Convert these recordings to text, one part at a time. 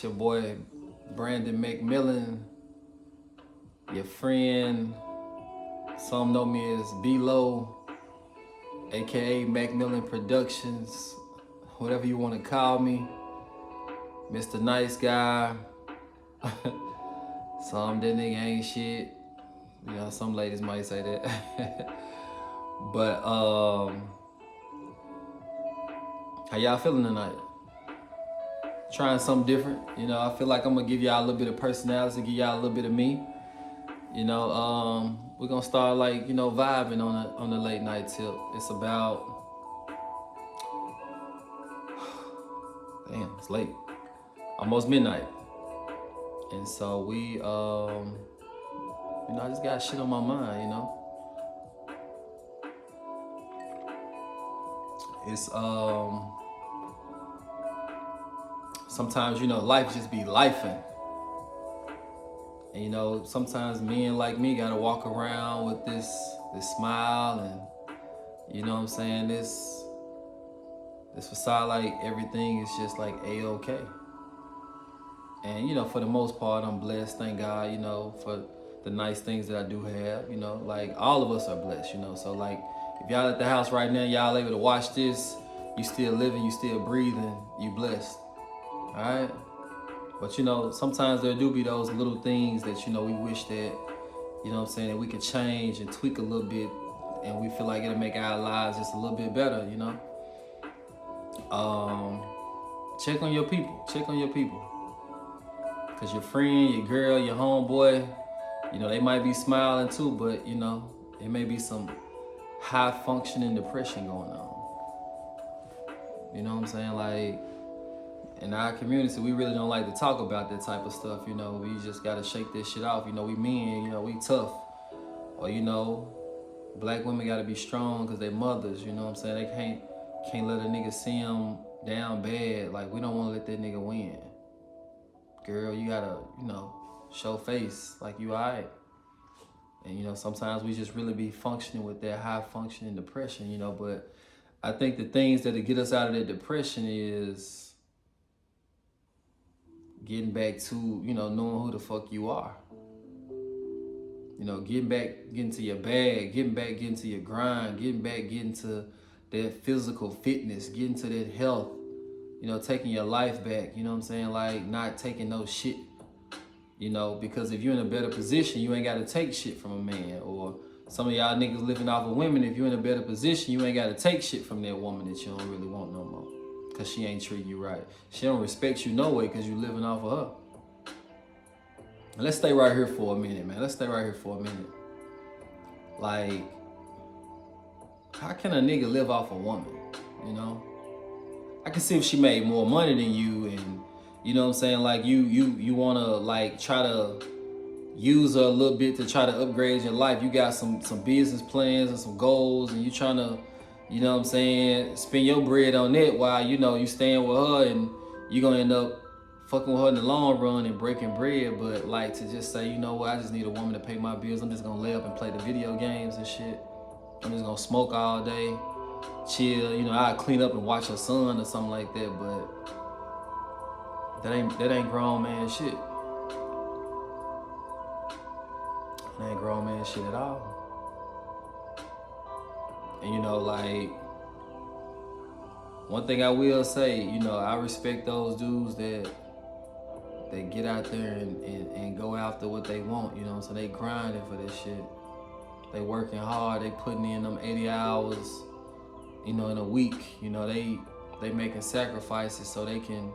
It's your boy Brandon McMillan, your friend. Some know me as B-Lo, aka Macmillan Productions, whatever you want to call me. Mr. Nice Guy. Some that nigga ain't shit. You know, some ladies might say that. But how y'all feeling tonight? Trying something different. You know, I feel like I'm gonna give y'all a little bit of personality, give y'all a little bit of me. You know, we're gonna start like, you know, vibing on the late night tip. It's about, damn, it's late, almost midnight, and so we, you know, I just got shit on my mind. You know, it's sometimes, you know, life just be lifing. And you know, sometimes men like me gotta walk around with this smile and, you know what I'm saying, this facade like everything is just like A-okay. And you know, for the most part, I'm blessed, thank God, you know, for the nice things that I do have, you know, like all of us are blessed, you know. So like, if y'all at the house right now, y'all able to watch this, you still living, you still breathing, you blessed, all right? But you know, sometimes there do be those little things that, you know, we wish that, you know what I'm saying, that we could change and tweak a little bit, and we feel like it'll make our lives just a little bit better, you know? Check on your people, check on your people. Cause your friend, your girl, your homeboy, you know, they might be smiling too, but you know, it may be some high functioning depression going on. You know what I'm saying? Like, in our community, we really don't like to talk about that type of stuff. You know, we just gotta shake this shit off. You know, we men, you know, we tough. Or, you know, black women gotta be strong because they mothers, you know what I'm saying? They can't let a nigga see them down bad. Like, we don't wanna let that nigga win. Girl, you gotta, you know, show face like you alright. And, you know, sometimes we just really be functioning with that high functioning depression, you know, but I think the things that get us out of that depression is getting back to, you know, knowing who the fuck you are. You know, getting to your bag, getting to your grind, getting to that physical fitness, getting to that health, you know, taking your life back, you know what I'm saying? Like, not taking no shit, you know, because if you're in a better position, you ain't gotta take shit from a man. Or some of y'all niggas living off of women, if you're in a better position, you ain't gotta take shit from that woman that you don't really want no more. Cause she ain't treating you right. She don't respect you no way cause you living off of her. And let's stay right here for a minute, man. Let's stay right here for a minute. Like, how can a nigga live off a woman, you know? I can see if she made more money than you and, you know what I'm saying, like you wanna like try to use her a little bit to try to upgrade your life. You got some business plans and some goals and you trying to, you know what I'm saying, spend your bread on that while, you know, you staying with her and you gonna end up fucking with her in the long run and breaking bread. But like, to just say, you know what, I just need a woman to pay my bills. I'm just gonna lay up and play the video games and shit. I'm just gonna smoke all day, chill, you know, I clean up and watch her son or something like that. But that ain't grown man shit. That ain't grown man shit at all. And you know, like, one thing I will say, you know, I respect those dudes that get out there and go after what they want, you know, so they grinding for this shit. They working hard, they putting in them 80 hours, you know, in a week. You know, they making sacrifices so they can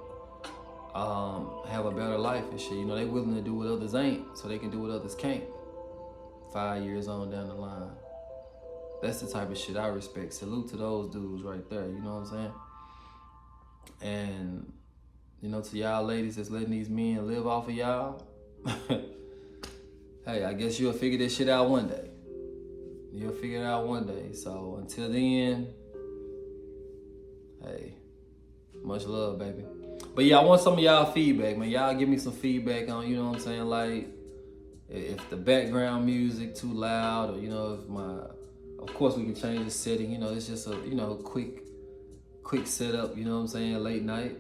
have a better life and shit. You know, they willing to do what others ain't so they can do what others can't. 5 years on down the line. That's the type of shit I respect. Salute to those dudes right there, you know what I'm saying? And, you know, to y'all ladies that's letting these men live off of y'all, hey, I guess you'll figure this shit out one day. You'll figure it out one day. So until then, hey, much love, baby. But yeah, I want some of y'all feedback, man. Y'all give me some feedback on, you know what I'm saying, like, if the background music too loud, or, you know, of course we can change the setting, you know, it's just a, you know, quick setup, you know what I'm saying, late night.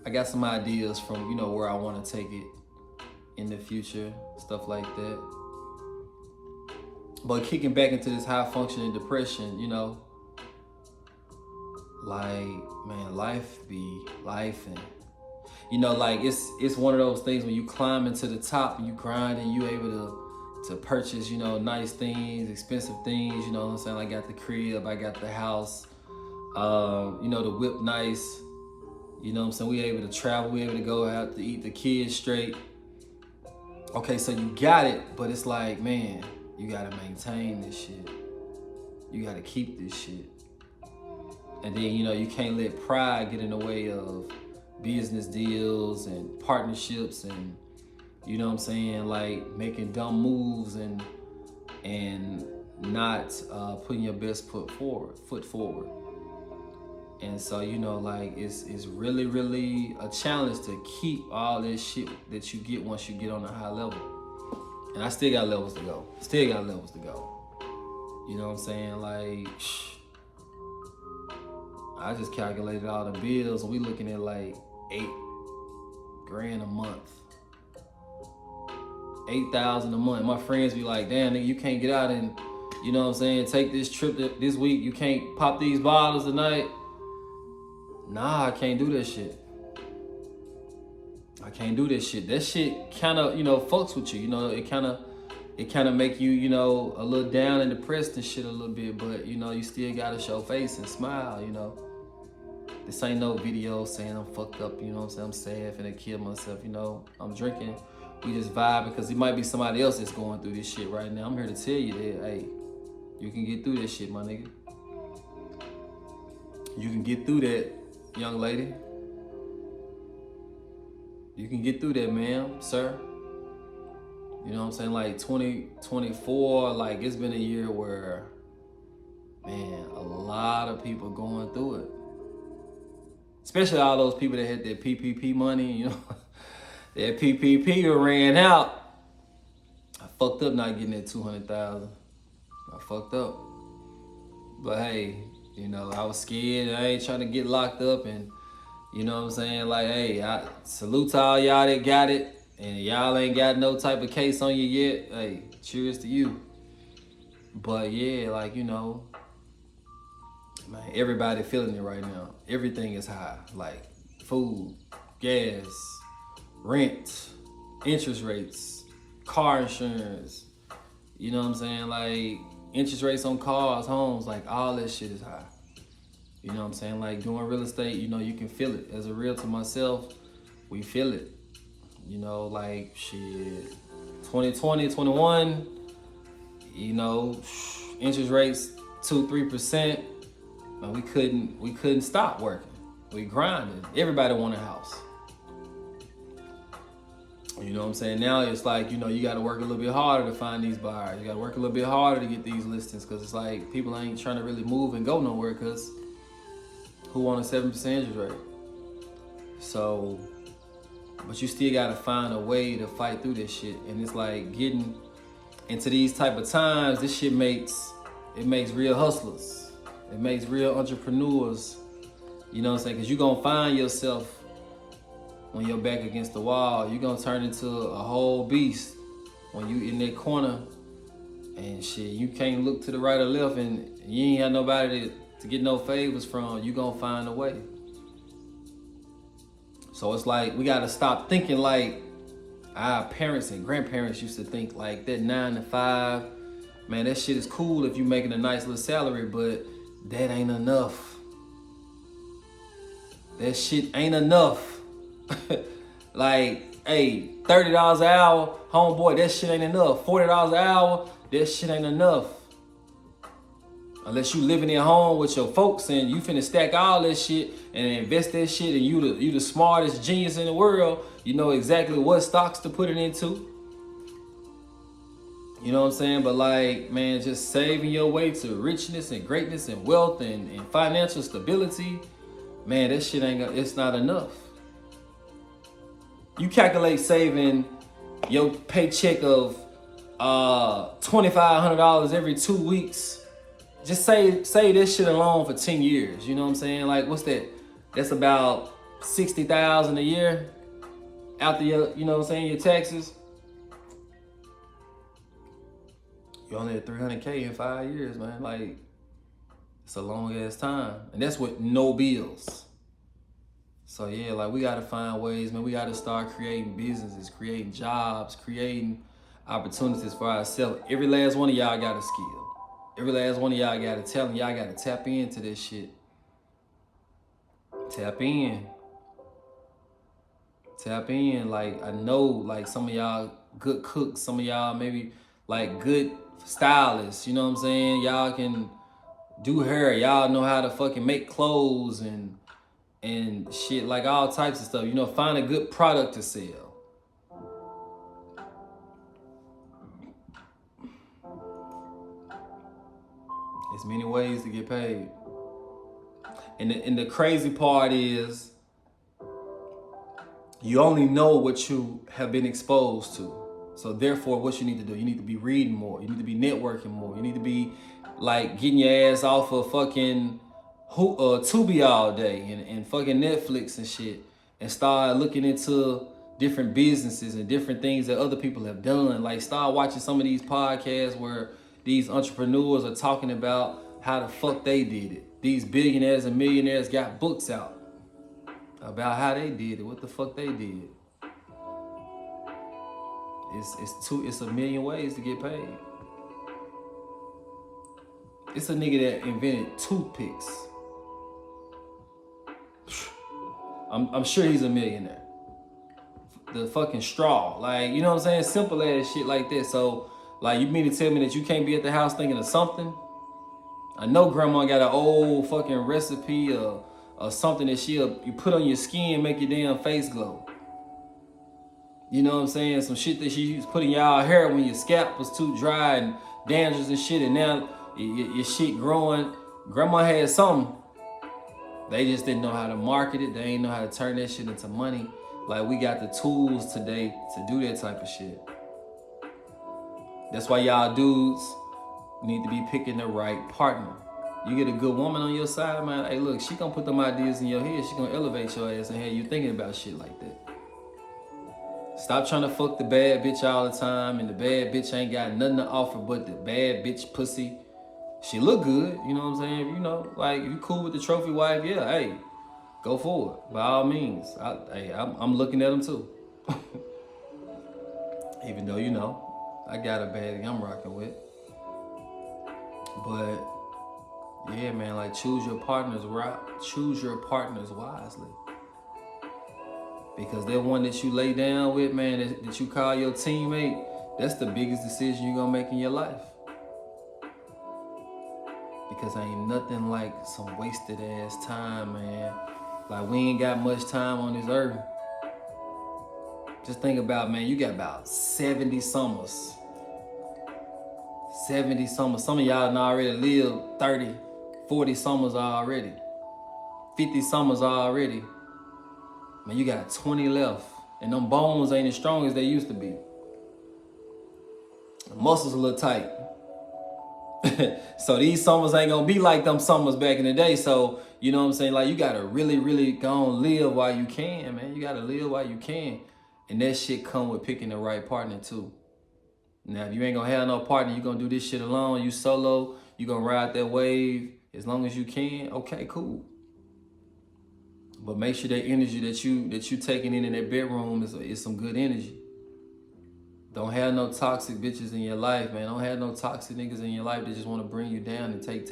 I got some ideas from, you know, where I want to take it in the future, stuff like that. But kicking back into this high functioning depression, you know, like, man, life be life, and you know, like it's one of those things when you climb into the top and you grind and you able to purchase, you know, nice things, expensive things, you know what I'm saying? I got the crib, I got the house, you know, the whip nice, you know what I'm saying? We able to travel, we able to go out to eat, the kids straight. Okay, so you got it, but it's like, man, you gotta maintain this shit. You gotta keep this shit. And then, you know, you can't let pride get in the way of business deals and partnerships and, you know what I'm saying, like making dumb moves and not putting your best foot forward. And so, you know, like it's really, really a challenge to keep all this shit that you get once you get on a high level. And I still got levels to go. You know what I'm saying? Like, I just calculated all the bills and we looking at like $8,000 a month. 8,000 a month. My friends be like, damn, nigga, you can't get out and, you know what I'm saying, take this trip this week. You can't pop these bottles tonight. Nah, I can't do that shit. That shit kind of, you know, fucks with you. You know, it kind of make you, you know, a little down and depressed and shit a little bit. But, you know, you still got to show face and smile, you know. This ain't no video saying I'm fucked up, you know what I'm saying? I'm sad, finna kill myself, you know. I'm drinking. We just vibe because it might be somebody else that's going through this shit right now. I'm here to tell you that, hey, you can get through this shit, my nigga. You can get through that, young lady. You can get through that, ma'am, sir. You know what I'm saying? Like 2024, like it's been a year where, man, a lot of people going through it. Especially all those people that had their PPP money, you know. That PPP ran out. I fucked up not getting that 200,000. I fucked up. But hey, you know, I was scared. I ain't trying to get locked up, and you know what I'm saying? Like, hey, I salute to all y'all that got it, and y'all ain't got no type of case on you yet. Hey, cheers to you. But yeah, like, you know, man, everybody feeling it right now. Everything is high, like food, gas, rent, interest rates, car insurance. You know what I'm saying? Like interest rates on cars, homes, like all that shit is high. You know what I'm saying? Like doing real estate, you know, you can feel it. As a realtor myself, we feel it. You know, like shit, 2020, 21, you know, interest rates 2-3%. Man, we couldn't stop working. We grinded. Everybody want a house. You know what I'm saying? Now it's like, you know, you got to work a little bit harder to find these buyers. You got to work a little bit harder to get these listings, because it's like people ain't trying to really move and go nowhere, because who want a 7% interest rate? So, but you still got to find a way to fight through this shit. And it's like getting into these type of times, this shit makes real hustlers. It makes real entrepreneurs, you know what I'm saying? Because you're going to find yourself when you're back against the wall. You're going to turn into a whole beast when you in that corner and shit. You can't look to the right or left, and you ain't got nobody to get no favors from. You going to find a way. So it's like we got to stop thinking like our parents and grandparents used to think, like that 9 to 5. Man, that shit is cool if you making a nice little salary, but that ain't enough. That shit ain't enough. Like, hey, $30 an hour, homeboy, that shit ain't enough. $40 an hour, that shit ain't enough. Unless you living at home with your folks and you finna stack all that shit and invest that shit, and you the smartest genius in the world, you know exactly what stocks to put it into. You know what I'm saying? But like, man, just saving your way to richness and greatness and wealth and financial stability, man, that shit it's not enough. You calculate saving your paycheck of $2,500 every 2 weeks. Just say this shit alone for 10 years. You know what I'm saying? Like, what's that? That's about $60,000 a year after your, you know what I'm saying, your taxes, you only at $300K in 5 years, man. Like, it's a long ass time. And that's with no bills. So yeah, like we gotta find ways, man. We gotta start creating businesses, creating jobs, creating opportunities for ourselves. Every last one of y'all got a skill. Every last one of y'all got a talent. Y'all gotta tap into this shit. Tap in. Tap in. Like, I know, like, some of y'all good cooks, some of y'all maybe like good stylists, you know what I'm saying? Y'all can do hair, y'all know how to fucking make clothes and shit, like all types of stuff. You know, find a good product to sell. There's many ways to get paid. And the crazy part is, you only know what you have been exposed to. So therefore, what you need to do, you need to be reading more. You need to be networking more. You need to be like getting your ass off of fucking Tubi all day and fucking Netflix and shit, and start looking into different businesses and different things that other people have done. Like, start watching some of these podcasts where these entrepreneurs are talking about how the fuck they did it. These billionaires and millionaires got books out about how they did it, what the fuck they did. It's a million ways to get paid. It's a nigga that invented toothpicks. I'm sure he's a millionaire. The fucking straw, like, you know what I'm saying? Simple ass shit like this. So, like, you mean to tell me that you can't be at the house thinking of something? I know grandma got an old fucking recipe or something that you put on your skin, make your damn face glow. You know what I'm saying? Some shit that she used to put in y'all hair when your scalp was too dry and dandruff and shit, and now your shit growing. Grandma had something. They just didn't know how to market it. They ain't know how to turn that shit into money. Like, we got the tools today to do that type of shit. That's why y'all dudes need to be picking the right partner. You get a good woman on your side, man. Hey, look, she gonna put them ideas in your head. She gonna elevate your ass and have you thinking about shit like that. Stop trying to fuck the bad bitch all the time, and the bad bitch ain't got nothing to offer but the bad bitch pussy. She look good, you know what I'm saying? You know, like, if you cool with the trophy wife, yeah, hey, go for it. By all means. I'm looking at them too. Even though, you know, I got a baddie I'm rocking with. But yeah, man, like, choose your partners wisely. Because that one that you lay down with, man, that you call your teammate, that's the biggest decision you're gonna make in your life. Because ain't nothing like some wasted ass time, man. Like, we ain't got much time on this earth. Just think about, man, you got about 70 summers. 70 summers. Some of y'all done already lived 30, 40 summers already. 50 summers already. Man, you got 20 left. And them bones ain't as strong as they used to be. The muscles a little tight. So these summers ain't gonna be like them summers back in the day. So, you know what I'm saying? Like, you gotta really, really go and live while you can, man. You gotta live while you can. And that shit come with picking the right partner too. Now, if you ain't gonna have no partner, you gonna do this shit alone, you solo, you gonna ride that wave as long as you can, okay, cool. But make sure that energy that you taking in that bedroom is some good energy. Don't have no toxic bitches in your life, man. Don't have no toxic niggas in your life that just want to bring you down and take.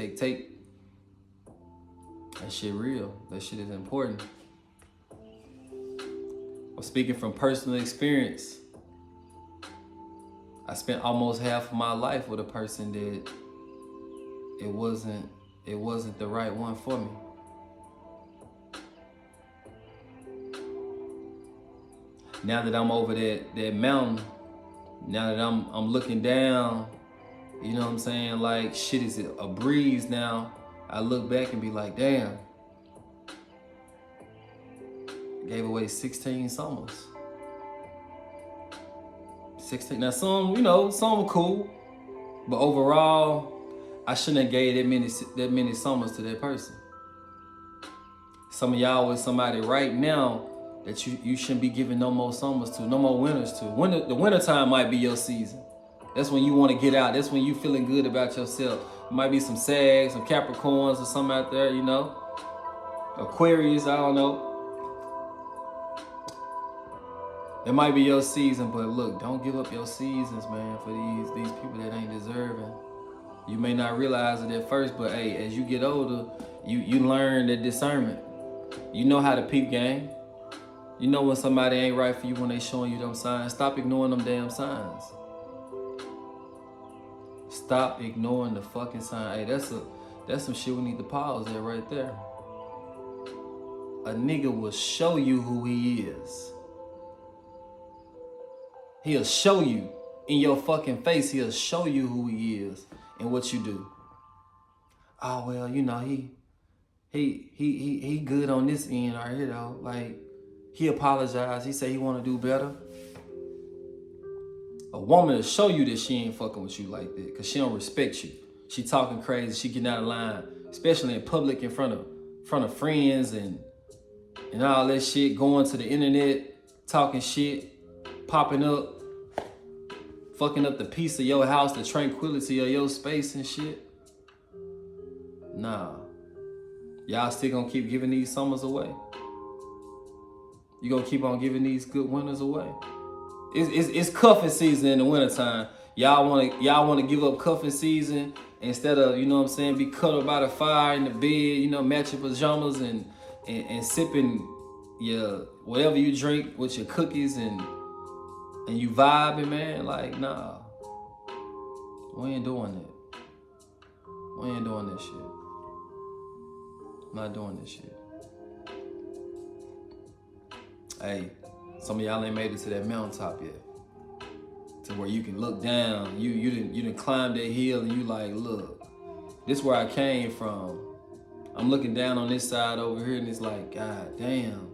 That shit real. That shit is important. Well, speaking from personal experience, I spent almost half of my life with a person that it wasn't the right one for me. Now that I'm over that mountain, now that I'm looking down, you know what I'm saying? Like, shit is a breeze now. I look back and be like, damn. Gave away 16 summers. 16. Now some were cool. But overall, I shouldn't have gave that many summers to that person. Some of y'all with somebody right now that you shouldn't be giving no more summers to, no more winters to. The winter time might be your season. That's when you want to get out. That's when you feeling good about yourself. It might be some Sags, some Capricorns or something out there, you know. Aquarius, I don't know. It might be your season, but look, don't give up your seasons, man, for these people that ain't deserving. You may not realize it at first, but hey, as you get older, you learn the discernment. You know how to peep game. You know when somebody ain't right for you when they showing you them signs. Stop ignoring them damn signs. Stop ignoring the fucking sign. Hey, that's some shit we need to pause at right there. A nigga will show you who he is. He'll show you in your fucking face. He'll show you who he is and what you do. Oh well, you know he good on this end right here though. Like he apologized. He said he want to do better. A woman will show you that she ain't fucking with you like that because she don't respect you. She talking crazy. She getting out of line, especially in public in front of friends and all that shit. Going to the internet, talking shit, popping up, fucking up the peace of your house, the tranquility of your space and shit. Nah. Y'all still gonna keep giving these summers away? You gonna keep on giving these good winters away? It's cuffing season in the wintertime. Y'all wanna give up cuffing season instead of, you know what I'm saying, be cuddled by the fire in the bed, you know, match your pajamas and sipping your whatever you drink with your cookies and you vibing, man. Like, nah. We ain't doing that. We ain't doing this shit. I'm not doing this shit. Hey, some of y'all ain't made it to that mountaintop yet. To where you can look down. You didn't climb that hill and you like, look, this is where I came from. I'm looking down on this side over here and it's like, God damn.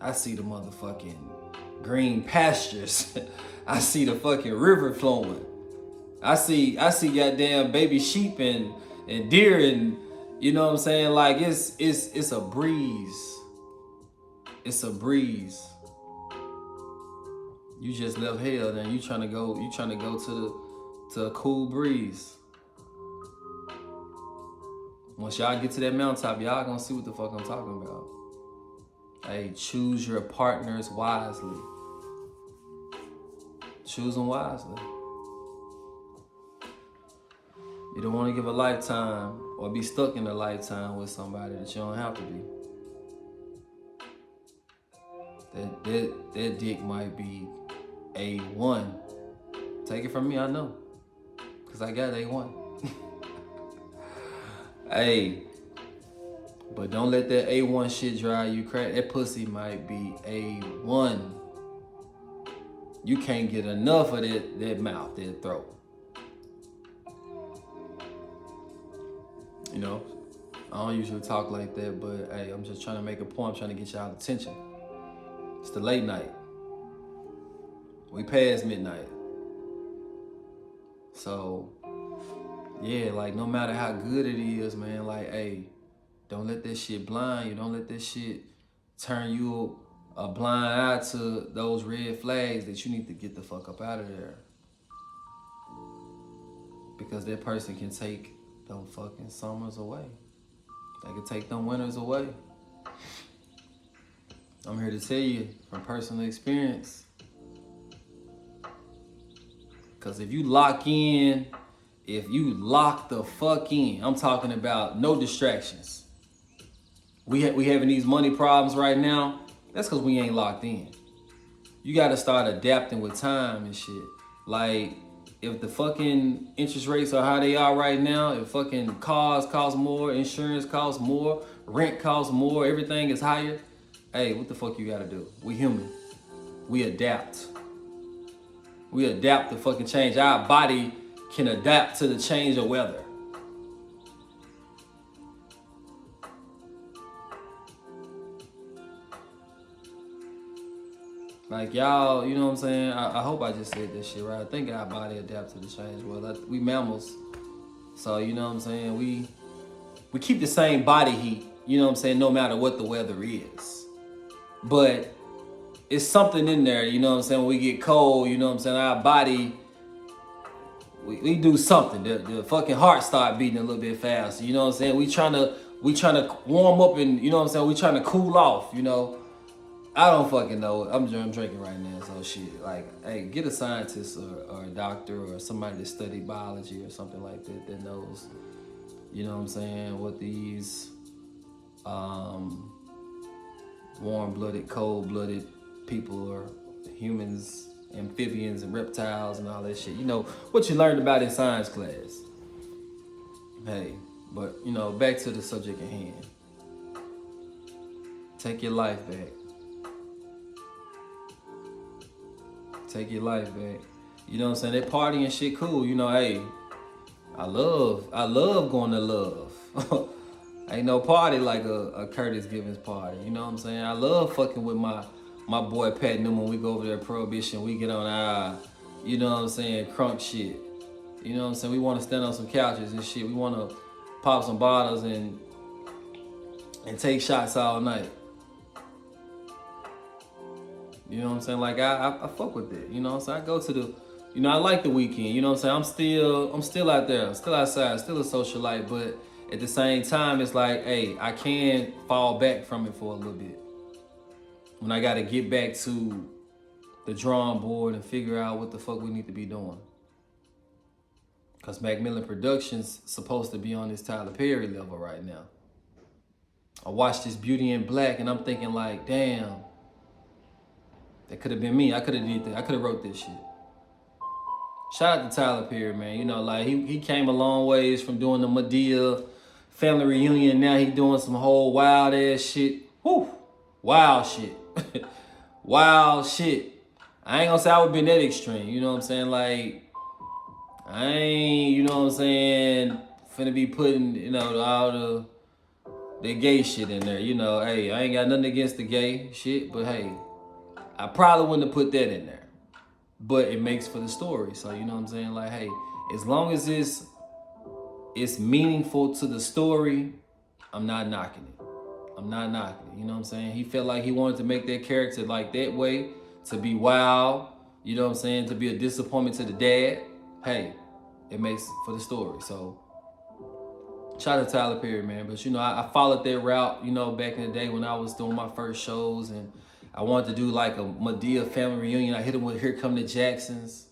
I see the motherfucking green pastures. I see the fucking river flowing. I see goddamn baby sheep and deer and you know what I'm saying? Like it's a breeze. It's a breeze. You just left hell, then you trying to go to a cool breeze. Once y'all get to that mountaintop, y'all gonna see what the fuck I'm talking about. Hey, choose your partners wisely. Choose them wisely. You don't want to give a lifetime or be stuck in a lifetime with somebody that you don't have to be. That dick might be A1. Take it from me, I know. Because I got A1. Hey, but don't let that A1 shit drive you crazy. That pussy might be A1. You can't get enough of that mouth, that throat. You know, I don't usually talk like that, but hey, I'm just trying to make a point. I'm trying to get y'all attention. It's the late night. We past midnight. So, yeah, like no matter how good it is, man, like, hey, don't let that shit blind you. Don't let that shit turn you a blind eye to those red flags that you need to get the fuck up out of there. Because that person can take them fucking summers away. They can take them winters away. I'm here to tell you from personal experience. Because if you lock the fuck in, I'm talking about no distractions. We having these money problems right now. That's because we ain't locked in. You got to start adapting with time and shit. Like, if the fucking interest rates are how they are right now, if fucking cars cost more, insurance costs more, rent costs more, everything is higher, hey, what the fuck you gotta do? We human. We adapt. We adapt to fucking change. Our body can adapt to the change of weather. Like y'all, you know what I'm saying? I hope I just said this shit right. I think our body adapts to the change. Well, we mammals, so you know what I'm saying. We keep the same body heat. you know what I'm saying, no matter what the weather is. But it's something in there, you know what I'm saying, when we get cold, you know what I'm saying, our body, we do something. The fucking heart start beating a little bit faster, you know what I'm saying? We trying to warm up and, you know what I'm saying, we trying to cool off, you know. I don't fucking know. I'm drinking right now, so shit. Like, hey, get a scientist or a doctor or somebody that study biology or something like that knows, you know what I'm saying, what these warm-blooded, cold-blooded people or humans, amphibians and reptiles and all that shit. You know, what you learned about in science class. Hey, but, you know, back to the subject at hand. Take your life back. Take your life back. You know what I'm saying? That party and shit cool. You know, hey, I love going to love. Ain't no party like a Curtis Givens party. You know what I'm saying? I love fucking with my boy Pat Newman. We go over there at Prohibition. We get on our, you know what I'm saying, crunk shit. You know what I'm saying? We want to stand on some couches and shit. We want to pop some bottles and take shots all night. You know what I'm saying? Like, I fuck with it. You know what I'm saying? I go to the, you know, I like the weekend. You know what I'm saying? I'm still out there. I'm still outside. Still a socialite. But at the same time, it's like, hey, I can fall back from it for a little bit. When I got to get back to the drawing board and figure out what the fuck we need to be doing. Because Macmillan Productions supposed to be on this Tyler Perry level right now. I watched this Beauty in Black and I'm thinking like, damn. That could have been me. I could have did that. I could have wrote this shit. Shout out to Tyler Perry, man. You know, like he came a long ways from doing the Madea family reunion. Now he doing some whole wild ass shit. Whew. Wild shit. Wild shit. I ain't gonna say I would been that extreme. You know what I'm saying? Like, I ain't, you know what I'm saying, finna be putting, you know, all the gay shit in there. You know, hey, I ain't got nothing against the gay shit, but hey, I probably wouldn't have put that in there, but it makes for the story. So, you know what I'm saying? Like, hey, as long as it's meaningful to the story, I'm not knocking it. I'm not knocking it. You know what I'm saying? He felt like he wanted to make that character like that way, to be wild, you know what I'm saying? To be a disappointment to the dad. Hey, it makes for the story. So, shout out to Tyler Perry, man. But, you know, I followed that route, you know, back in the day when I was doing my first shows and I wanted to do like a Madea family reunion. I hit him with Here Come the Jacksons.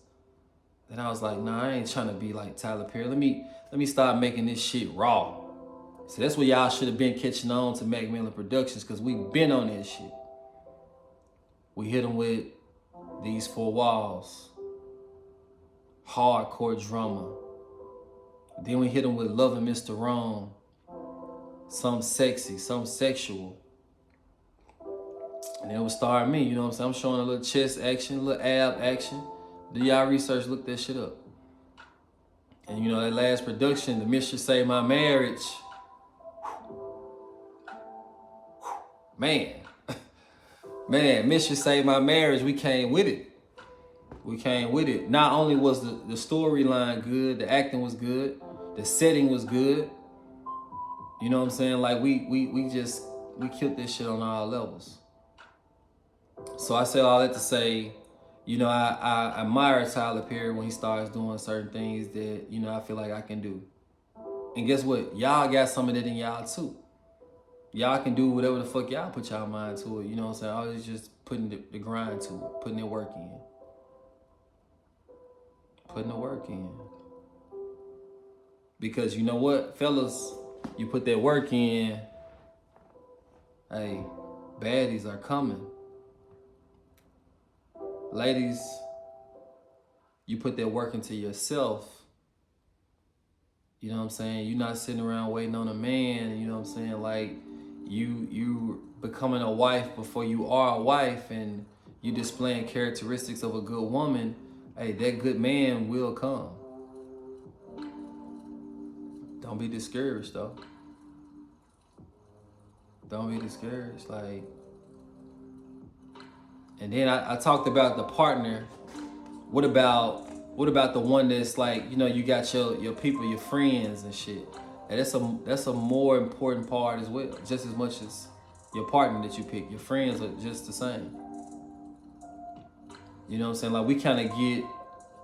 Then I was like, nah, I ain't trying to be like Tyler Perry. Let me start making this shit raw. So that's where y'all should have been catching on to Macmillan Productions, because we been on that shit. We hit him with These Four Walls, hardcore drama. Then we hit him with Loving Mr. Wrong, some sexy, some sexual. And it was starring me, you know what I'm saying? I'm showing a little chest action, a little ab action. Do y'all research, look that shit up. And you know, that last production, The Mistress Saved My Marriage. Man, Mistress Saved My Marriage, we came with it. We came with it. Not only was the storyline good, the acting was good, the setting was good. You know what I'm saying? Like, we killed this shit on all levels. So I said all that to say, you know, I admire Tyler Perry when he starts doing certain things that, you know, I feel like I can do. And guess what? Y'all got some of that in y'all too. Y'all can do whatever the fuck y'all put y'all mind to it. You know what I'm saying? Always just putting the grind to it, putting the work in. Putting the work in. Because you know what, fellas, you put that work in, hey, baddies are coming. Ladies, you put that work into yourself. You know what I'm saying? You're not sitting around waiting on a man, you know what I'm saying? Like, you becoming a wife before you are a wife, and you displaying characteristics of a good woman. Hey, that good man will come. Don't be discouraged, though. Don't be discouraged. Like, and then I talked about the partner. What about the one that's like, you know, you got your people, your friends and shit. And that's a more important part as well, just as much as your partner that you pick. Your friends are just the same. You know what I'm saying? Like, we kind of get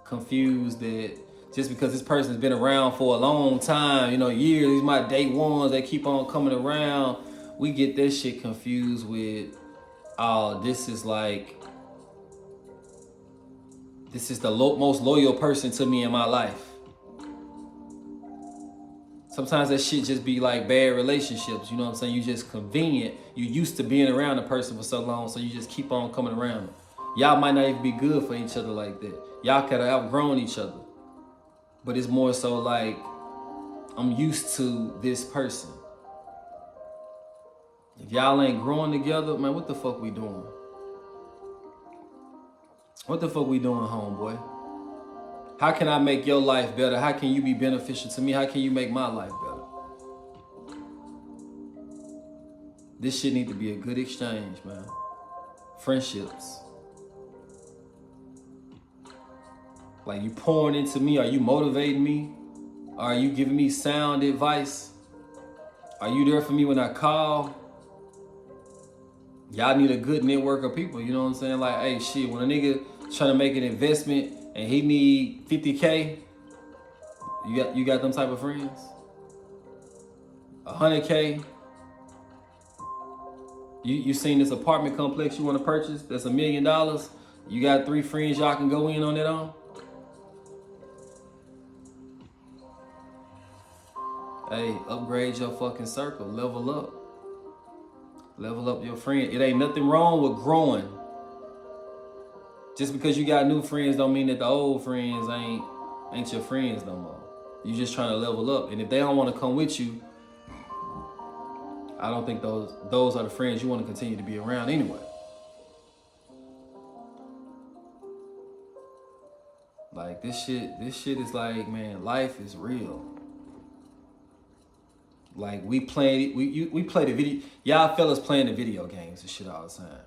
confused that just because this person's been around for a long time, you know, years, these my day ones, they keep on coming around. We get that shit confused with, oh, this is the most loyal person to me in my life. Sometimes that shit just be like bad relationships, you know what I'm saying? You just convenient. You used to being around a person for so long, so you just keep on coming around them. Y'all might not even be good for each other like that. Y'all could have outgrown each other. But it's more so like, I'm used to this person. If y'all ain't growing together, man, what the fuck we doing? What the fuck we doing, homeboy? How can I make your life better? How can you be beneficial to me? How can you make my life better? This shit need to be a good exchange, man. Friendships. Like, you pouring into me? Are you motivating me? Are you giving me sound advice? Are you there for me when I call? Y'all need a good network of people, you know what I'm saying? Like, hey, shit, when a nigga trying to make an investment and he need 50K, you got them type of friends? 100K? You seen this apartment complex you want to purchase that's $1 million? You got 3 friends y'all can go in on that on? Hey, upgrade your fucking circle. Level up. Level up your friend. It ain't nothing wrong with growing. Just because you got new friends don't mean that the old friends ain't your friends no more. You just trying to level up. And if they don't want to come with you, I don't think those are the friends you want to continue to be around anyway. Like, this shit is like, man, life is real. Like, we play the video. Y'all fellas playing the video games and shit all the time.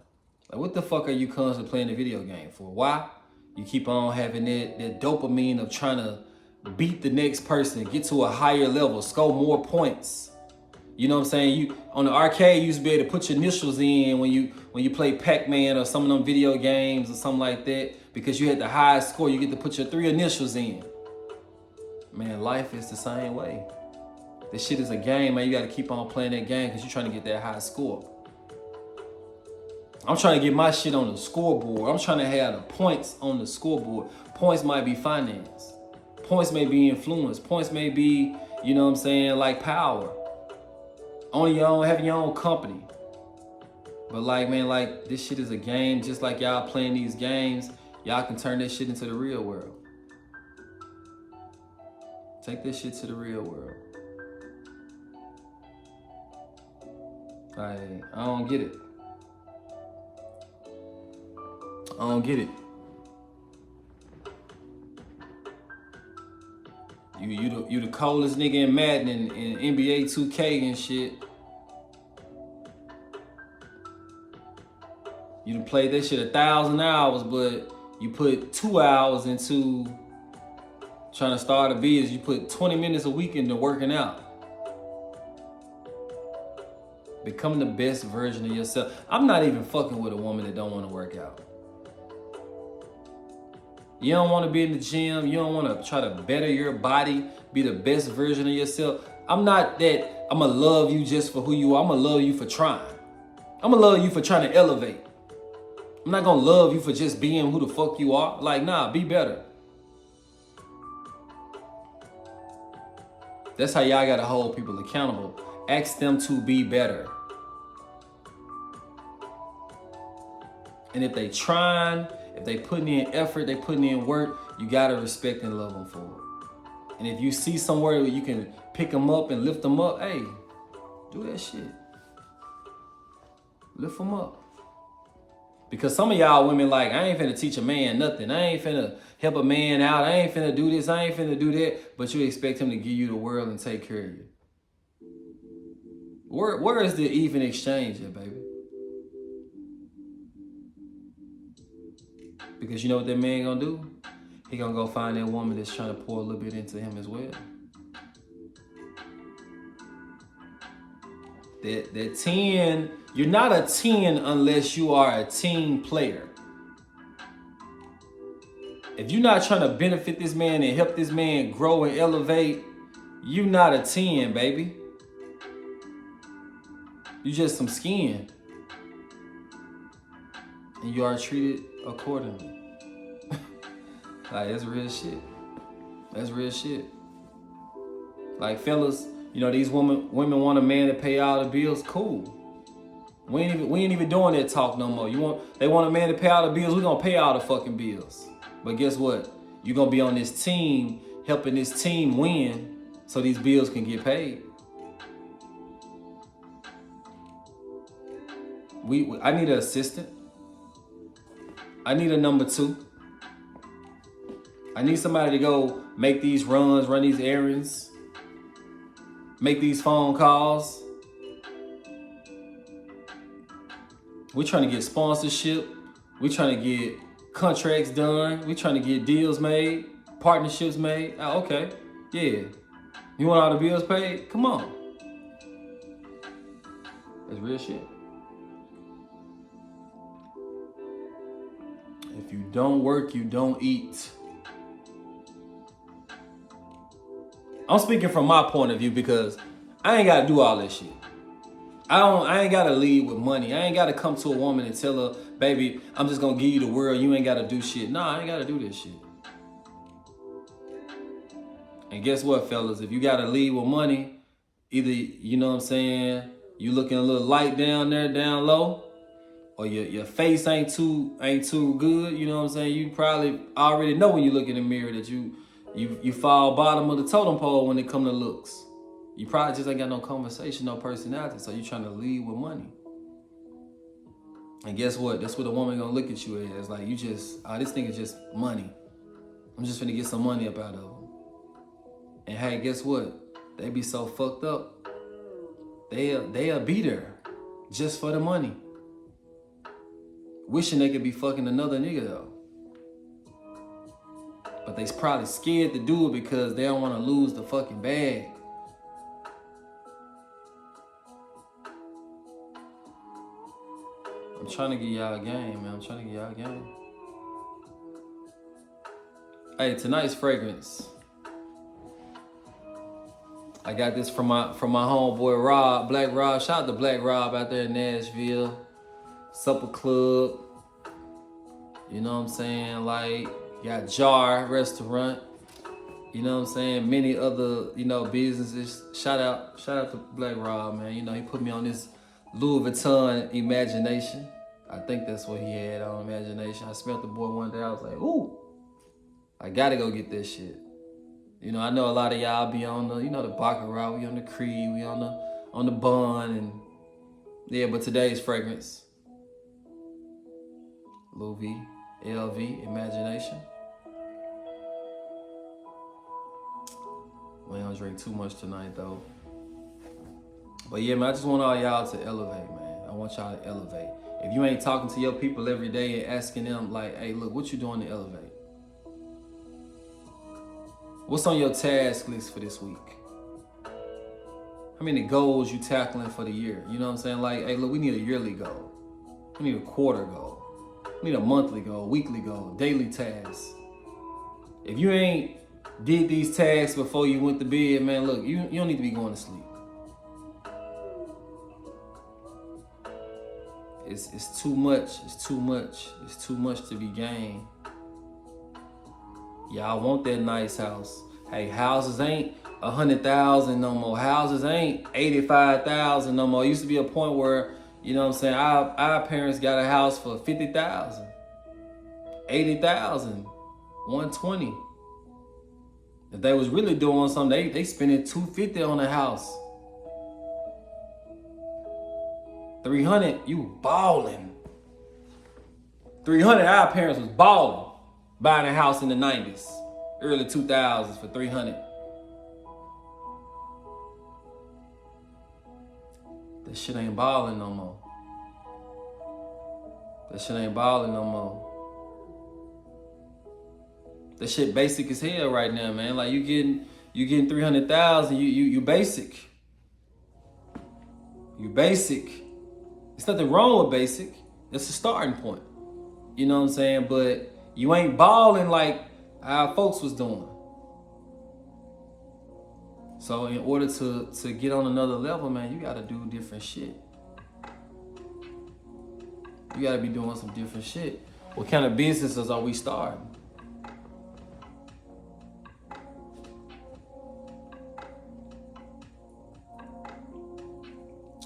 Like, what the fuck are you constantly playing the video game for? Why? You keep on having that dopamine of trying to beat the next person, get to a higher level, score more points. You know what I'm saying? You on the arcade, you used to be able to put your initials in when you play Pac-Man or some of them video games or something like that, because you had the highest score. You get to put your 3 initials in. Man, life is the same way. This shit is a game, man. You got to keep on playing that game because you're trying to get that high score. I'm trying to get my shit on the scoreboard. I'm trying to have the points on the scoreboard. Points might be finance. Points may be influence. Points may be, you know what I'm saying, like power. Owning your own, having your own company. But like, man, like, this shit is a game. Just like y'all playing these games, y'all can turn that shit into the real world. Take this shit to the real world. Like, I don't get it. I don't get it. You the coldest nigga in Madden in NBA 2K and shit. You done played that shit 1,000 hours, but you put 2 hours into trying to start a business. You put 20 minutes a week into working out. Become the best version of yourself. I'm not even fucking with a woman that don't want to work out. You don't want to be in the gym. You don't want to try to better your body, be the best version of yourself. I'm not that I'm going to love you just for who you are. I'm going to love you for trying. I'm going to love you for trying to elevate. I'm not going to love you for just being who the fuck you are. Like, nah, be better. That's how y'all got to hold people accountable. Ask them to be better. And if they trying, if they putting in effort, they putting in work, you got to respect and love them for it. And if you see somewhere where you can pick them up and lift them up, hey, do that shit. Lift them up. Because some of y'all women like, I ain't finna teach a man nothing. I ain't finna help a man out. I ain't finna do this. I ain't finna do that. But you expect him to give you the world and take care of you. Where is the even exchange at, baby? Because you know what that man gonna do? He gonna go find that woman that's trying to pour a little bit into him as well. that 10, you're not a 10 unless you are a team player. If you're not trying to benefit this man and help this man grow and elevate, you're not a 10, baby. You just some skin. And you are treated accordingly. Like, that's real shit. That's real shit. Like, fellas, you know, these women want a man to pay all the bills. Cool. We ain't even doing that talk no more. They want a man to pay all the bills. We're gonna pay all the fucking bills. But guess what? You're gonna be on this team, helping this team win so these bills can get paid. I need an assistant. I need a number 2. I need somebody to go make these runs, run these errands, make these phone calls. We're trying to get sponsorship. We're trying to get contracts done. We're trying to get deals made, partnerships made. Oh, okay, yeah. You want all the bills paid? Come on. That's real shit. If you don't work, you don't eat. I'm speaking from my point of view because I ain't got to do all that shit. I ain't got to lead with money. I ain't got to come to a woman and tell her, baby, I'm just going to give you the world. You ain't got to do shit. Nah, I ain't got to do this shit. And guess what, fellas? If you got to lead with money, either, you know what I'm saying, you looking a little light down there, down low, or your face ain't too good, you know what I'm saying? You probably already know when you look in the mirror that you fall bottom of the totem pole when it come to looks. You probably just ain't got no conversation, no personality, so you trying to lead with money. And guess what? That's what a woman gonna look at you as. Like, you just, this thing is just money. I'm just finna get some money up out of them. And hey, guess what? They be so fucked up. They'll be there just for the money. Wishing they could be fucking another nigga though. But they probably scared to do it because they don't want to lose the fucking bag. I'm trying to get y'all a game, man. I'm trying to get y'all a game. Hey, tonight's fragrance. I got this from my homeboy Rob, Black Rob. Shout out to Black Rob out there in Nashville. Supper Club. You know what I'm saying? Like, got Jar Restaurant. You know what I'm saying? Many other, businesses. Shout out to Black Rob, man. You know, he put me on this Louis Vuitton Imagination. I think that's what he had on, Imagination. I smelled the boy one day. I was like, ooh, I gotta go get this shit. You know, I know a lot of y'all be on the, the Baccarat, we on the Creed, we on the Bun, and yeah, but today's fragrance, Louis V, LV, Imagination. We don't drink too much tonight though. But yeah, man, I just want all y'all to elevate, man. I want y'all to elevate. If you ain't talking to your people every day and asking them like, hey, look, what you doing to elevate? What's on your task list for this week? How many goals you tackling for the year? You know what I'm saying? Like, hey, look, we need a yearly goal. We need a quarter goal. We need a monthly goal, weekly goal, daily tasks. If you ain't did these tasks before you went to bed, man, look, you don't need to be going to sleep. It's too much. It's too much. It's too much to be gained. Y'all want that nice house. Hey, houses ain't 100,000 no more. Houses ain't 85,000 no more. It used to be a point where, you know what I'm saying, our parents got a house for 50,000, 80,000, 120. If they was really doing something, they spending 250 on a house. 300, you balling. 300, our parents was balling. Buying a house in the 90s, early 2000s for 300. That shit ain't balling no more. That shit ain't balling no more. That shit basic as hell right now, man. Like you getting 300,000, you basic. You basic. There's nothing wrong with basic. It's a starting point. You know what I'm saying? But you ain't balling like our folks was doing. So in order to get on another level, man, you gotta do different shit. You gotta be doing some different shit. What kind of businesses are we starting?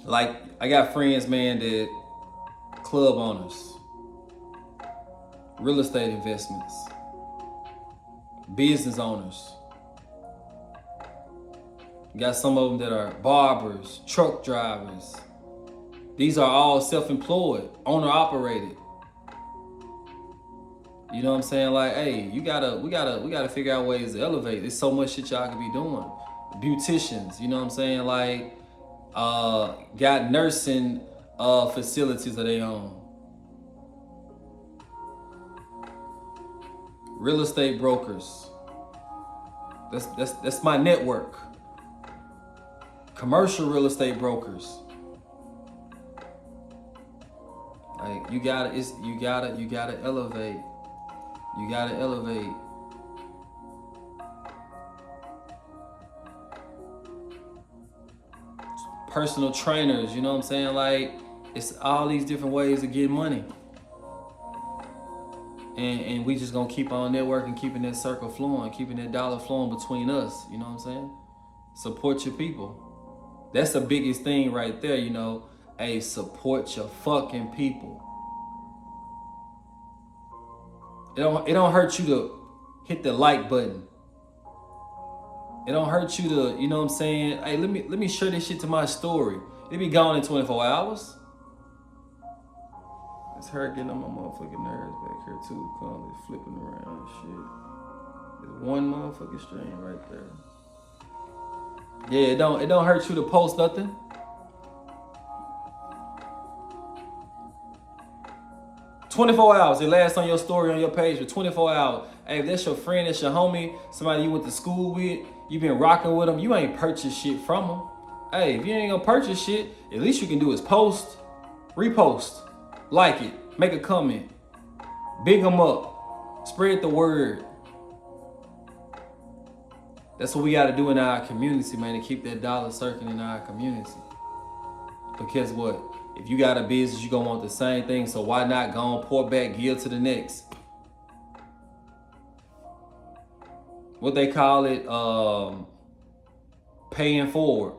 Like, I got friends, man, that club owners, real estate investments, business owners. You got some of them that are barbers, truck drivers. These are all self-employed, owner-operated. You know what I'm saying? Like, hey, we gotta figure out ways to elevate. There's so much shit y'all could be doing. Beauticians, you know what I'm saying? Like, got nursing facilities of their own. Real estate brokers. That's my network. Commercial real estate brokers. Like, you gotta elevate. You gotta elevate. Personal trainers, you know what I'm saying? Like, it's all these different ways to get money. And we just gonna keep on networking, keeping that circle flowing, keeping that dollar flowing between us, you know what I'm saying? Support your people. That's the biggest thing right there, you know. Hey, support your fucking people. It don't hurt you to hit the like button. It don't hurt you to, you know what I'm saying? Hey, let me share this shit to my story. It be gone in 24 hours. It's her getting on my motherfucking nerves back here too. Calmly flipping around and shit. There's one motherfucking stream right there. Yeah, it don't hurt you to post nothing. "24 hours. It lasts on your story on your page for 24 hours. Hey, if that's your friend, that's your homie, somebody you went to school with, you been rocking with them, you ain't purchased shit from them. Hey, if you ain't gonna purchase shit, at least you can do is post, repost, like it, make a comment, big them up, spread the word. That's what we gotta do in our community, man, to keep that dollar circling in our community. Because what? If you got a business, you gonna want the same thing, so why not go and pour back, give to the next? What they call it, paying forward.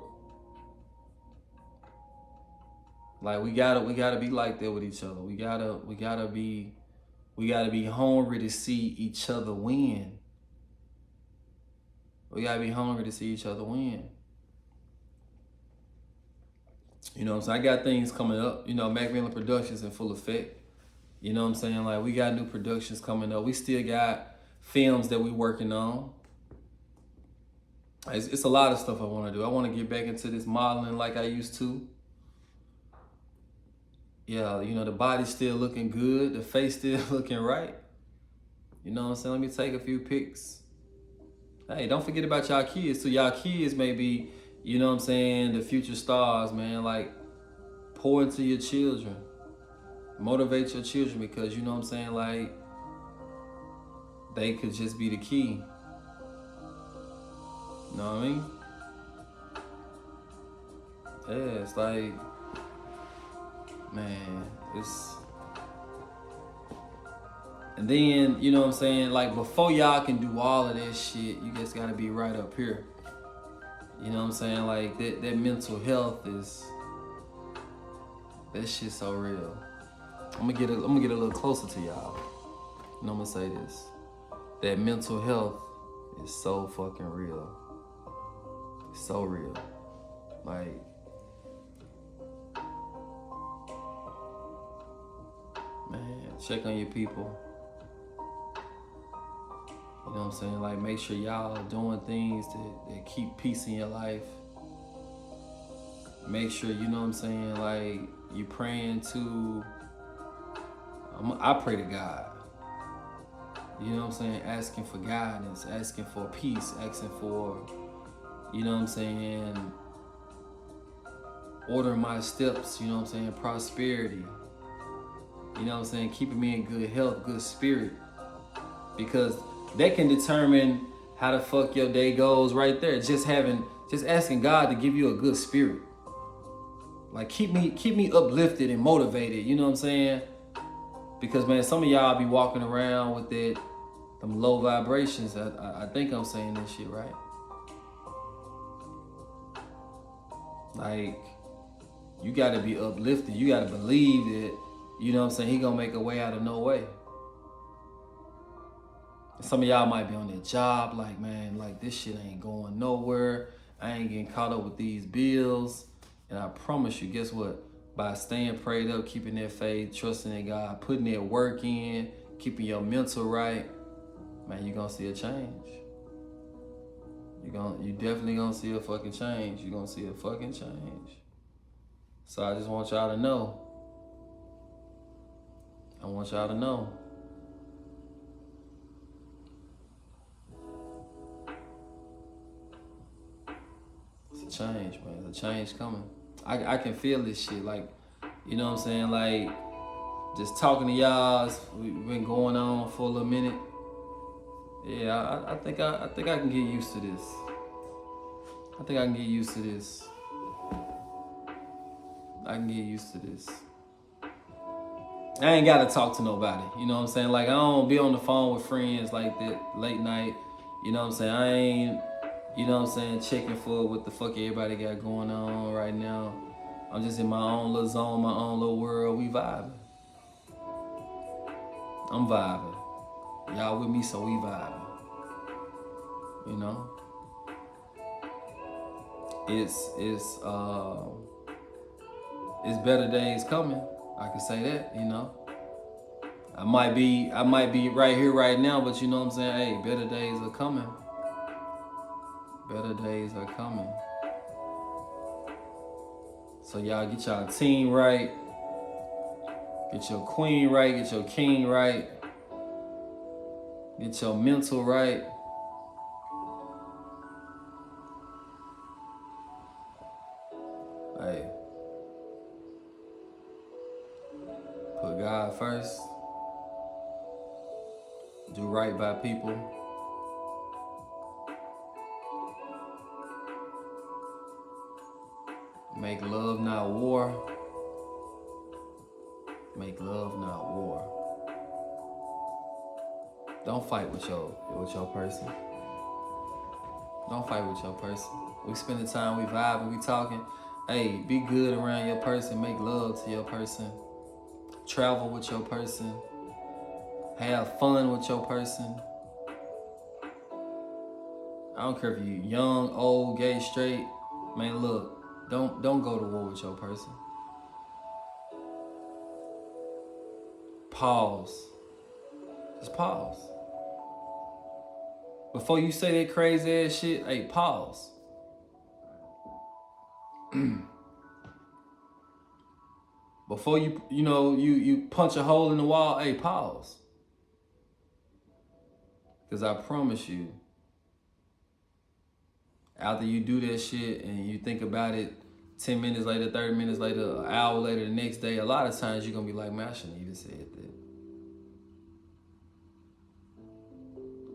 Like, we gotta be like that with each other. We gotta be hungry to see each other win. We gotta be hungry to see each other win. You know what I'm saying? I got things coming up. You know, Macmillan Productions in full effect. You know what I'm saying? Like, we got new productions coming up. We still got films that we working on. It's a lot of stuff I want to do. I want to get back into this modeling like I used to. Yeah, you know, the body's still looking good. The face still looking right. You know what I'm saying? Let me take a few pics. Hey, don't forget about y'all kids. So y'all kids may be, you know what I'm saying, the future stars, man. Like, pour into your children. Motivate your children, because, you know what I'm saying, like, they could just be the key. You know what I mean? Yeah, it's like, man, it's... And then, you know what I'm saying, like, before y'all can do all of that shit, you just gotta be right up here. You know what I'm saying? Like, that mental health is... That shit's so real. I'm gonna get a little closer to y'all. And I'm gonna say this. That mental health is so fucking real. It's so real. Like, man, check on your people. You know what I'm saying? Like, make sure y'all are doing things that keep peace in your life. Make sure, you know what I'm saying, like, you praying to... I pray to God. You know what I'm saying? Asking for guidance, asking for peace, asking for, you know what I'm saying, ordering my steps, you know what I'm saying, prosperity, you know what I'm saying, keeping me in good health, good spirit, because that can determine how the fuck your day goes right there. Just asking God to give you a good spirit. Like keep me uplifted and motivated, you know what I'm saying? Because man, some of y'all be walking around with them low vibrations. I think I'm saying this shit right. Like, you gotta be uplifted. You gotta believe that, you know what I'm saying, he gonna make a way out of no way. Some of y'all might be on their job like, man, like this shit ain't going nowhere. I ain't getting caught up with these bills. And I promise you, guess what? By staying prayed up, keeping that faith, trusting in God, putting that work in, keeping your mental right, man, you're gonna see a change. You definitely gonna see a fucking change. You're gonna see a fucking change. So I just want y'all to know. I want y'all to know. It's a change, man. There's a change coming. I can feel this shit. Like, you know what I'm saying? Like, just talking to y'all, we've been going on for a little minute. Yeah, I think I can get used to this. I think I can get used to this. I can get used to this. I ain't gotta talk to nobody. You know what I'm saying? Like, I don't be on the phone with friends like that late night. You know what I'm saying? I ain't, you know what I'm saying, checking for what the fuck everybody got going on right now. I'm just in my own little zone, my own little world. We vibing. I'm vibing. Y'all with me, so we vibing. You know? It's better days coming. I can say that, you know. I might be right here right now, but you know what I'm saying? Hey, better days are coming. Better days are coming. So y'all get y'all team right. Get your queen right, get your king right. Get your mental right. Hey. Put God first. Do right by people. Make love, not war. Make love, not war. Don't fight with your person. Don't fight with your person. We spend the time, we vibing, we talking. Hey, be good around your person. Make love to your person. Travel with your person. Have fun with your person. I don't care if you young, old, gay, straight. Man, look, don't go to war with your person. Pause. Just pause. Before you say that crazy ass shit, hey, pause. Before you punch a hole in the wall, hey, pause. Because I promise you, after you do that shit and you think about it 10 minutes later, 30 minutes later, an hour later, the next day, a lot of times you're going to be like, man, I shouldn't even said that.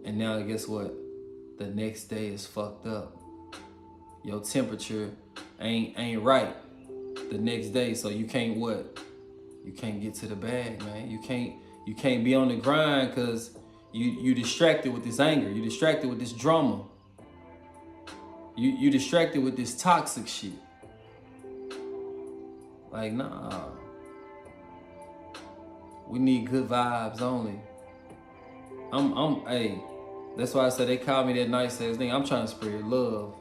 And now guess what? The next day is fucked up. Your temperature ain't right the next day, so you can't what? You can't get to the bag, man. You can't be on the grind because you distracted with this anger. You distracted with this drama. You distracted with this toxic shit. Like, nah. We need good vibes only. Hey, that's why I said they call me that nice ass thing. I'm trying to spread love,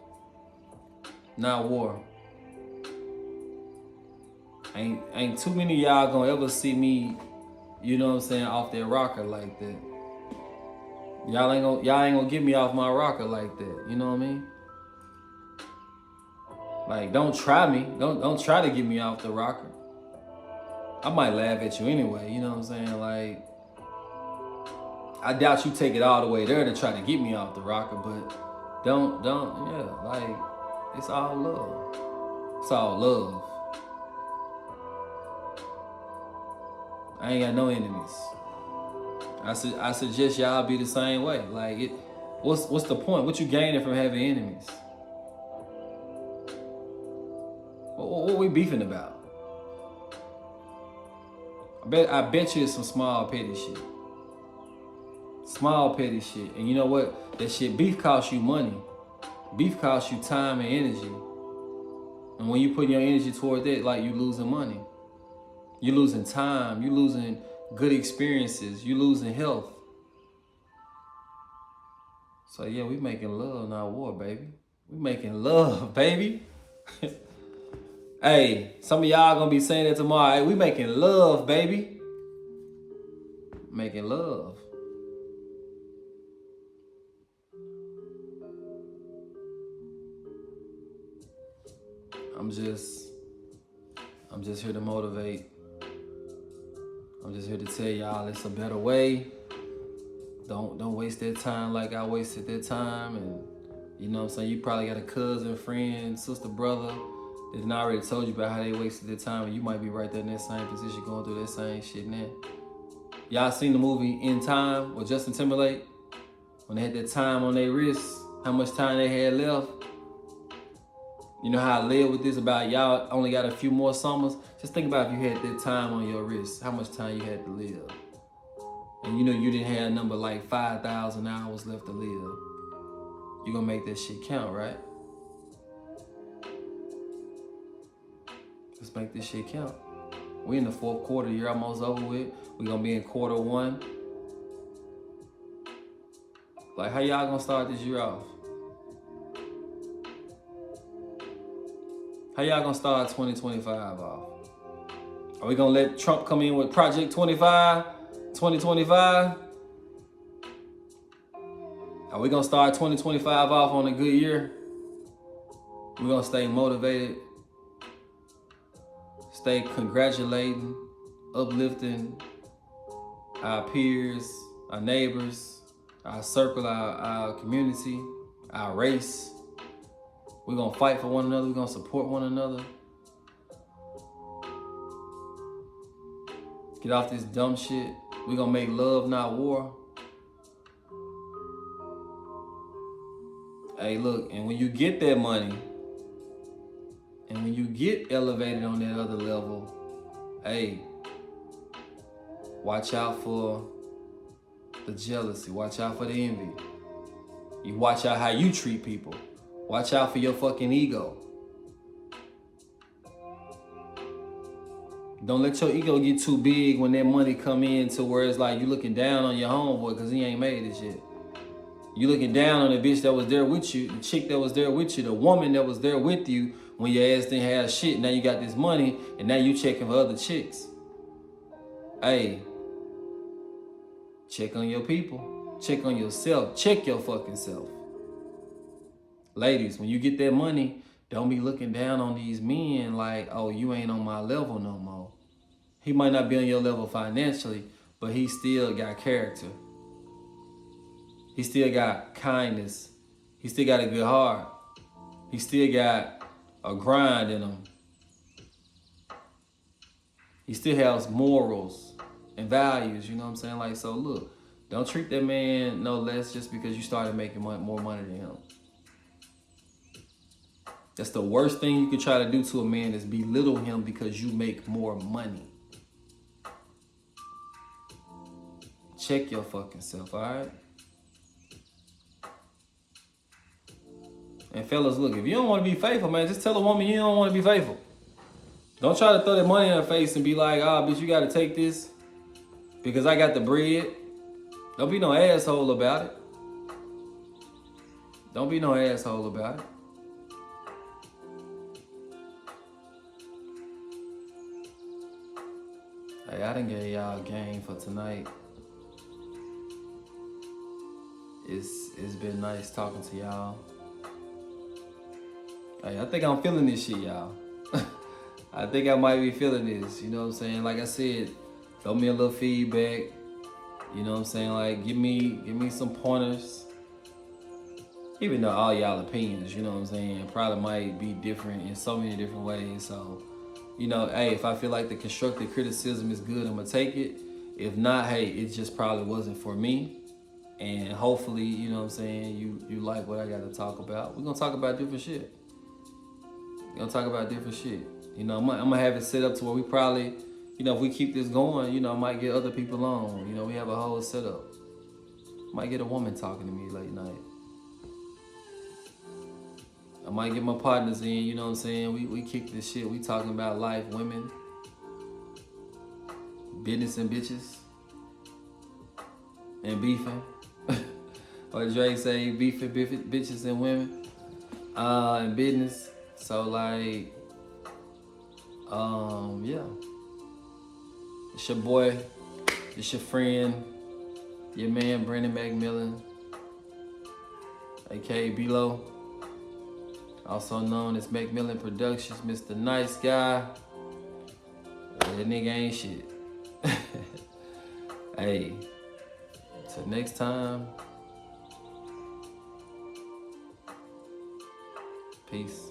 not war. Ain't too many of y'all gonna ever see me, you know what I'm saying, off that rocker like that. Y'all ain't gonna get me off my rocker like that. You know what I mean? Like, don't try me. Don't try to get me off the rocker. I might laugh at you anyway. You know what I'm saying? Like, I doubt you take it all the way there to try to get me off the rocker, but don't, yeah, like, it's all love. It's all love. I ain't got no enemies. I suggest y'all be the same way. Like what's the point? What you gaining from having enemies? What we beefing about? I bet you it's some small petty shit. Small petty shit. And you know what? That shit, beef costs you money. Beef costs you time and energy. And when you put your energy toward that, like, you losing money. You losing time. You losing good experiences. You losing health. So yeah, we making love, not war, baby. We making love, baby. Hey, some of y'all gonna be saying that tomorrow. Hey, we making love, baby. Making love. I'm just here to motivate. I'm just here to tell y'all it's a better way. Don't waste that time like I wasted that time. And you know what I'm saying? You probably got a cousin, friend, sister, brother that done already told you about how they wasted their time, and you might be right there in that same position going through that same shit now. Y'all seen the movie In Time with Justin Timberlake? When they had that time on their wrists, how much time they had left? You know how I live with this about y'all only got a few more summers? Just think about if you had that time on your wrist, how much time you had to live. And you know you didn't have a number like 5,000 hours left to live. You gonna make that shit count, right? Let's make this shit count. We in the fourth quarter, you're almost over with. We gonna be in quarter one. Like, how y'all gonna start this year off? How y'all gonna start 2025 off? Are we gonna let Trump come in with Project 2025? Are we gonna start 2025 off on a good year? We're gonna stay motivated, stay congratulating, uplifting our peers, our neighbors, our circle, our community, our race. We're gonna fight for one another. We're gonna support one another. Get off this dumb shit. We're gonna make love, not war. Hey, look, and when you get that money, and when you get elevated on that other level, hey, watch out for the jealousy. Watch out for the envy. You watch out how you treat people. Watch out for your fucking ego. Don't let your ego get too big when that money come in to where it's like you looking down on your homeboy because he ain't made it yet. You looking down on the bitch that was there with you, the chick that was there with you, the woman that was there with you when your ass didn't have shit. Now you got this money and now you checking for other chicks. Hey, check on your people. Check on yourself. Check your fucking self. Ladies, when you get that money, don't be looking down on these men like, oh, you ain't on my level no more. He might not be on your level financially, but he still got character. He still got kindness. He still got a good heart. He still got a grind in him. He still has morals and values, you know what I'm saying? Like, so look, don't treat that man no less just because you started making more money than him. That's the worst thing you could try to do to a man is belittle him because you make more money. Check your fucking self, all right? And fellas, look, if you don't want to be faithful, man, just tell a woman you don't want to be faithful. Don't try to throw that money in her face and be like, oh, bitch, you got to take this because I got the bread. Don't be no asshole about it. Don't be no asshole about it. Hey, I done gave y'all a game for tonight. It's been nice talking to y'all. Hey, I think I'm feeling this shit, y'all. I think I might be feeling this, you know what I'm saying? Like I said, throw me a little feedback. You know what I'm saying? Like, give me some pointers. Even though all y'all opinions, you know what I'm saying, probably might be different in so many different ways. So You know, hey, if I feel like the constructive criticism is good, I'm gonna take it. If not, hey, it just probably wasn't for me. And hopefully, you know what I'm saying, you like what I got to talk about. We're gonna talk about different shit. We're gonna talk about different shit. You know, I'm gonna have it set up to where we probably, you know, if we keep this going, you know, I might get other people on. You know, we have a whole setup. Might get a woman talking to me late night. I might get my partners in, you know what I'm saying? We kick this shit. We talking about life, women, business and bitches, and beefing. Or Dre say beefing bitches and women, and business. So like, yeah. It's your boy, it's your friend, your man Brandon McMillan, aka B-Lo, also known as McMillan Productions, Mr. Nice Guy. That nigga ain't shit. Hey, till next time, peace.